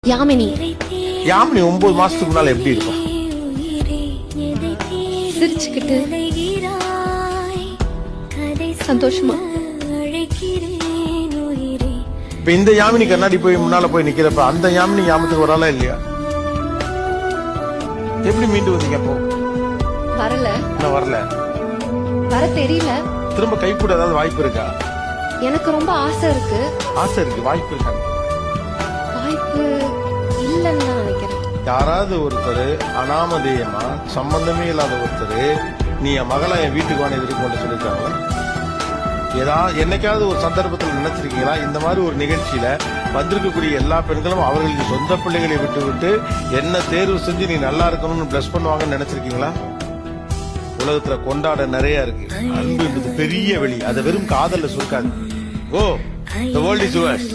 யாமினி 9 மாசத்துக்கு முன்னால எப்படி இருக்கும்? சிரிச்சுக்கிட்டு சந்தோஷமா. இப்ப இந்த யாமினி கண்ணாடி போய் முன்னால போய் நிக்கிறப்ப அந்த யாமினி ஞாபகத்துக்கு வராளா இல்லையா? எப்படி மீண்டு வந்தீங்க அப்போ? வரல. என்ன வரல? வர தெரியல. திரும்ப கை கூட ஏதாவது வாய்ப்பு இருக்கா? எனக்கு ரொம்ப ஆசை இருக்கு. ஆசை இருக்கு, வாய்ப்பு இருக்கா? வாய்ப்பு இல்லன்னு தான் நினைக்கிறேன். யாராவது ஒருத்தர் அனாமதேயமா சம்பந்தமே இல்லாத ஒருத்தர் நீ என் மகளை என் வீட்டுக்கு வாங்க எதிர்க்கு கொண்டு சொல்லிருக்காங்களா? என்னைக்காவது ஒரு சந்தர்ப்பத்தில் நினைச்சிருக்கீங்களா இந்த மாதிரி ஒரு நிகழ்ச்சியில வந்திருக்கக்கூடிய எல்லா பெண்களும் அவர்களுக்கு சொந்த பிள்ளைகளை விட்டு விட்டு என்ன தேர்வு செஞ்சு நீ நல்லா இருக்கணும்னு பிளஸ் பண்ணுவாங்கன்னு நினைச்சிருக்கீங்களா? உலகத்துல கொண்டாட நிறைய இருக்கு. அன்பு என்பது பெரிய வெளி, அதை வெறும் காதல்ல சுருக்காது. ஓ, the world is yours.